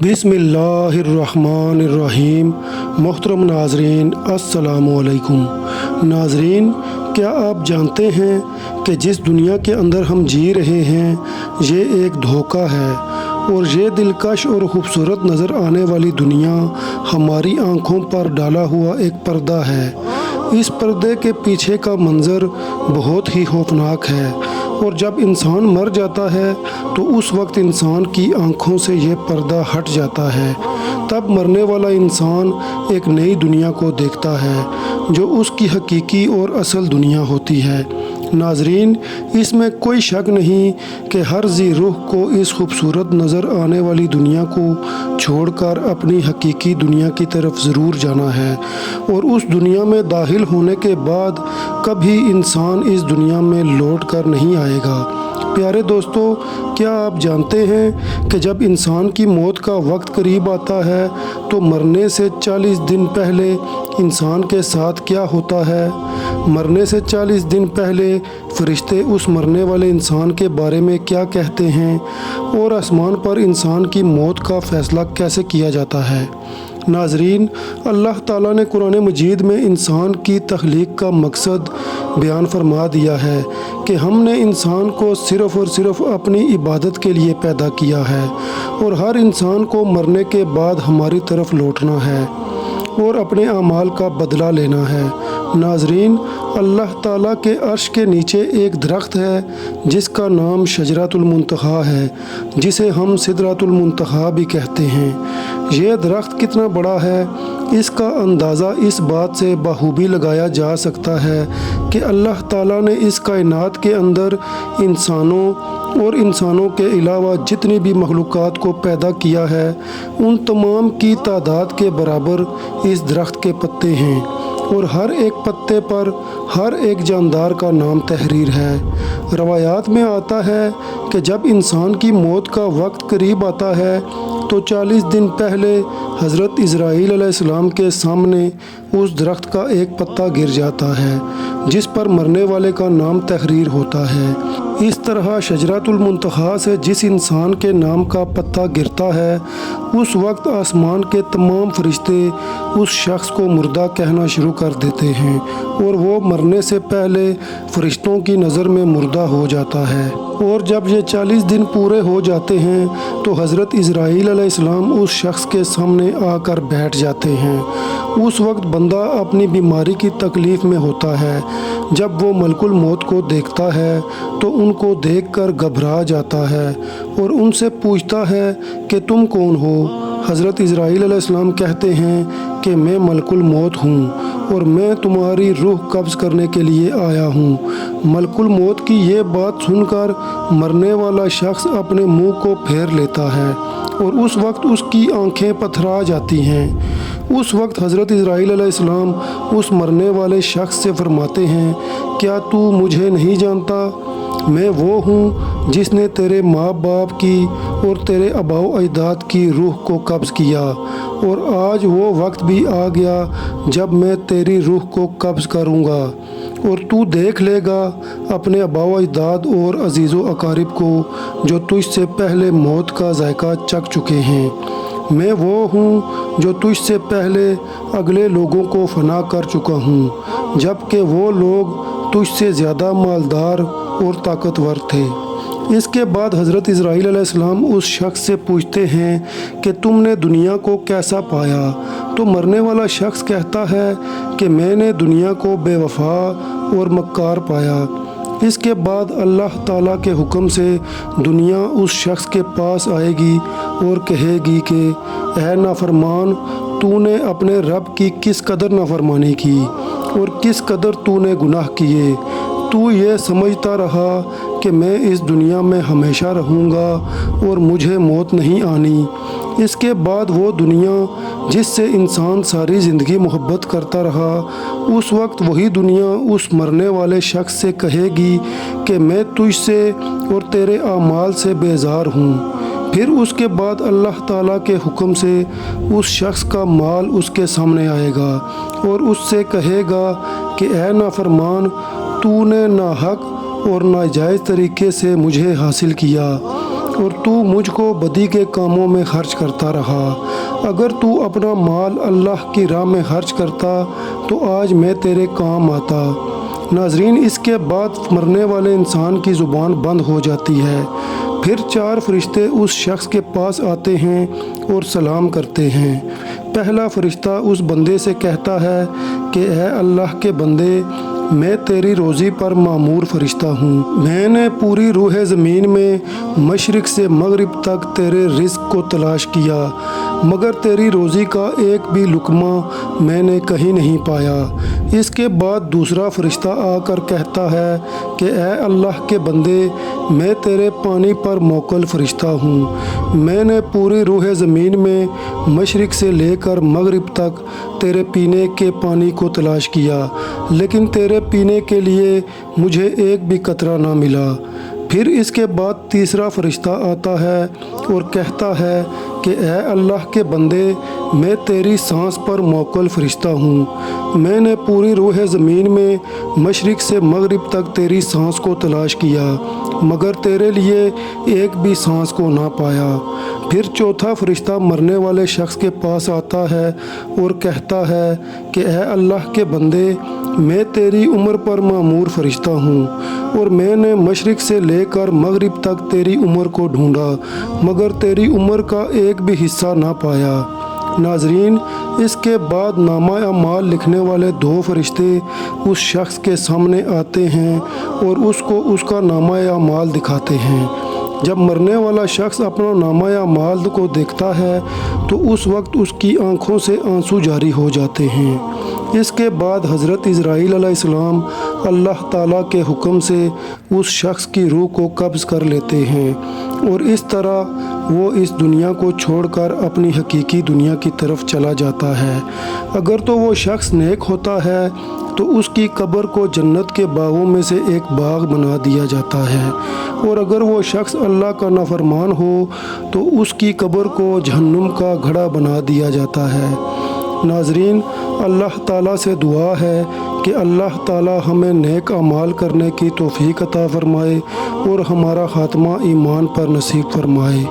बिस्मिल्लाहिर्रहमानिर्रहीम। मोहतरम नाजरीन, अस्सलाम वालेकुम। नाजरीन, क्या आप जानते हैं कि जिस दुनिया के अंदर हम जी रहे हैं ये एक धोखा है और ये दिलकश और ख़ूबसूरत नज़र आने वाली दुनिया हमारी आँखों पर डाला हुआ एक पर्दा है। इस पर्दे के पीछे का मंज़र बहुत ही खौफनाक है और जब इंसान मर जाता है तो उस वक्त इंसान की आँखों से ये पर्दा हट जाता है। तब मरने वाला इंसान एक नई दुनिया को देखता है जो उसकी हकीकी और असल दुनिया होती है। नाजरीन, इसमें कोई शक नहीं कि हर जी रूह को इस खूबसूरत नज़र आने वाली दुनिया को छोड़कर अपनी हकीकी दुनिया की तरफ ज़रूर जाना है और उस दुनिया में दाखिल होने के बाद कभी इंसान इस दुनिया में लौट कर नहीं आएगा। प्यारे दोस्तों, क्या आप जानते हैं कि जब इंसान की मौत का वक्त करीब आता है तो मरने से 40 दिन पहले इंसान के साथ क्या होता है? मरने से 40 दिन पहले फरिश्ते उस मरने वाले इंसान के बारे में क्या कहते हैं और आसमान पर इंसान की मौत का फ़ैसला कैसे किया जाता है? नाजरीन, अल्लाह ताला ने कुरान मजीद में इंसान की तख्लीक का मकसद बयान फरमा दिया है कि हमने इंसान को सिर्फ़ और सिर्फ अपनी इबादत के लिए पैदा किया है और हर इंसान को मरने के बाद हमारी तरफ लौटना है और अपने अमाल का बदला लेना है। नाजरीन, अल्लाह ताला के अर्श के नीचे एक दरख्त है जिसका नाम शजरतुल मुंतखा है, जिसे हम सिदरतुल मुंतखा भी कहते हैं। ये दरख्त कितना बड़ा है इसका अंदाज़ा इस बात से बखूबी लगाया जा सकता है कि अल्लाह ताला ने इस कायनात के अंदर इंसानों और इंसानों के अलावा जितनी भी मखलूक़ात को पैदा किया है उन तमाम की तादाद के बराबर इस दरख्त के पत्ते हैं और हर एक पत्ते पर हर एक जानदार का नाम तहरीर है। रवायात में आता है कि जब इंसान की मौत का वक्त करीब आता है तो 40 दिन पहले हज़रत इज़राईल अलैहिस्सलाम के सामने उस दरख्त का एक पत्ता गिर जाता है जिस पर मरने वाले का नाम तहरीर होता है। इस तरह शजरतुल मुंतखा से जिस इंसान के नाम का पत्ता गिरता है उस वक्त आसमान के तमाम फरिश्ते उस शख्स को मुर्दा कहना शुरू कर देते हैं और वो मरने से पहले फरिश्तों की नज़र में मुर्दा हो जाता है। और जब ये 40 दिन पूरे हो जाते हैं तो हज़रत इज़राईल अलैहिस्सलाम उस शख्स के सामने आकर बैठ जाते हैं। उस वक्त बंदा अपनी बीमारी की तकलीफ़ में होता है। जब वो मलकुल मौत को देखता है तो उनको देखकर घबरा जाता है और उनसे पूछता है कि तुम कौन हो? हज़रत इज़राईल अलैहिस्सलाम कहते हैं कि मैं मलकुल मौत हूँ और मैं तुम्हारी रूह कब्ज़ करने के लिए आया हूँ। मलकुल मौत की ये बात सुनकर मरने वाला शख्स अपने मुंह को फेर लेता है और उस वक्त उसकी आंखें पथरा जाती हैं। उस वक्त हज़रत इज़राईल अलैहिस्सलाम उस मरने वाले शख्स से फरमाते हैं, क्या तू मुझे नहीं जानता? मैं वो हूँ जिसने तेरे माँ बाप की और तेरे आबाओ अजदाद की रूह को कब्ज़ किया और आज वो वक्त भी आ गया जब मैं तेरी रूह को कब्ज़ करूँगा और तू देख लेगा अपने आबाओ अजदाद और अजीज़ व अकारिब को जो तुझसे पहले मौत का जायका चख चुके हैं। मैं वो हूँ जो तुझसे पहले अगले लोगों को फना कर चुका हूँ जबकि वो लोग तुझसे ज़्यादा मालदार और ताकतवर थे। इसके बाद हज़रत इज़राईल अलैहिस्सलाम उस शख्स से पूछते हैं कि तुमने दुनिया को कैसा पाया? तो मरने वाला शख्स कहता है कि मैंने दुनिया को बेवफा और मक्कार पाया। इसके बाद अल्लाह ताला के हुक्म से दुनिया उस शख्स के पास आएगी और कहेगी कि ऐ नाफरमान, तूने अपने रब की किस कदर नाफरमानी की और किस कदर तूने गुनाह किए। तू ये समझता रहा कि मैं इस दुनिया में हमेशा रहूँगा और मुझे मौत नहीं आनी। इसके बाद वो दुनिया जिससे इंसान सारी ज़िंदगी मोहब्बत करता रहा, उस वक्त वही दुनिया उस मरने वाले शख्स से कहेगी कि मैं तुझसे और तेरे आमाल से बेजार हूँ। फिर उसके बाद अल्लाह ताला के हुक्म से उस शख्स का माल उसके सामने आएगा और उससे कहेगा कि ऐ नाफरमान, तूने नाहक और नाजायज़ तरीके से मुझे हासिल किया اور تو مجھ کو بدی کے کاموں میں خرچ کرتا رہا۔ اگر تو اپنا مال اللہ کی راہ میں خرچ کرتا تو آج میں تیرے کام آتا۔ ناظرین، اس کے بعد مرنے والے انسان کی زبان بند ہو جاتی ہے۔ پھر 4 فرشتے اس شخص کے پاس آتے ہیں اور سلام کرتے ہیں۔ پہلا فرشتہ اس بندے سے کہتا ہے کہ اے اللہ کے بندے، میں تیری روزی پر مامور فرشتہ ہوں۔ میں نے پوری روح زمین میں مشرق سے مغرب تک تیرے رزق کو تلاش کیا، مگر تیری روزی کا ایک بھی لقمہ میں نے کہیں نہیں پایا۔ اس کے بعد دوسرا فرشتہ آ کر کہتا ہے کہ اے اللہ کے بندے، میں تیرے پانی پر موکل فرشتہ ہوں۔ میں نے پوری روح زمین میں مشرق سے لے کر مغرب تک تیرے پینے کے پانی کو تلاش کیا، لیکن تیرے پینے کے لیے مجھے ایک بھی قطرہ نہ ملا۔ پھر اس کے بعد تیسرا فرشتہ آتا ہے اور کہتا ہے کہ اے اللہ کے بندے، میں تیری سانس پر موکل فرشتہ ہوں۔ میں نے پوری روح زمین میں مشرق سے مغرب تک تیری سانس کو تلاش کیا، مگر تیرے لیے ایک بھی سانس کو نہ پایا۔ پھر چوتھا فرشتہ مرنے والے شخص کے پاس آتا ہے اور کہتا ہے کہ اے اللہ کے بندے، میں تیری عمر پر مامور فرشتہ ہوں، اور میں نے مشرق سے لے کر مغرب تک تیری عمر کو ڈھونڈا، مگر تیری عمر کا ایک بھی حصہ نہ پایا۔ ناظرین، اس کے بعد نامہ اعمال لکھنے والے 2 فرشتے اس شخص کے سامنے آتے ہیں اور اس کو اس کا نامہ اعمال دکھاتے ہیں۔ جب مرنے والا شخص اپنا نامہ اعمال کو دیکھتا ہے تو اس وقت اس کی آنکھوں سے آنسو جاری ہو جاتے ہیں۔ اس کے بعد حضرت اسرائیل علیہ السلام اللہ تعالیٰ کے حکم سے اس شخص کی روح کو قبض کر لیتے ہیں، اور اس طرح وہ اس دنیا کو چھوڑ کر اپنی حقیقی دنیا کی طرف چلا جاتا ہے۔ اگر تو وہ شخص نیک ہوتا ہے تو اس کی قبر کو جنت کے باغوں میں سے ایک باغ بنا دیا جاتا ہے، اور اگر وہ شخص اللہ کا نافرمان ہو تو اس کی قبر کو جہنم کا گھڑا بنا دیا جاتا ہے۔ ناظرین، اللہ تعالیٰ سے دعا ہے کہ اللہ تعالیٰ ہمیں نیک اعمال کرنے کی توفیق عطا فرمائے اور ہمارا خاتمہ ایمان پر نصیب فرمائے۔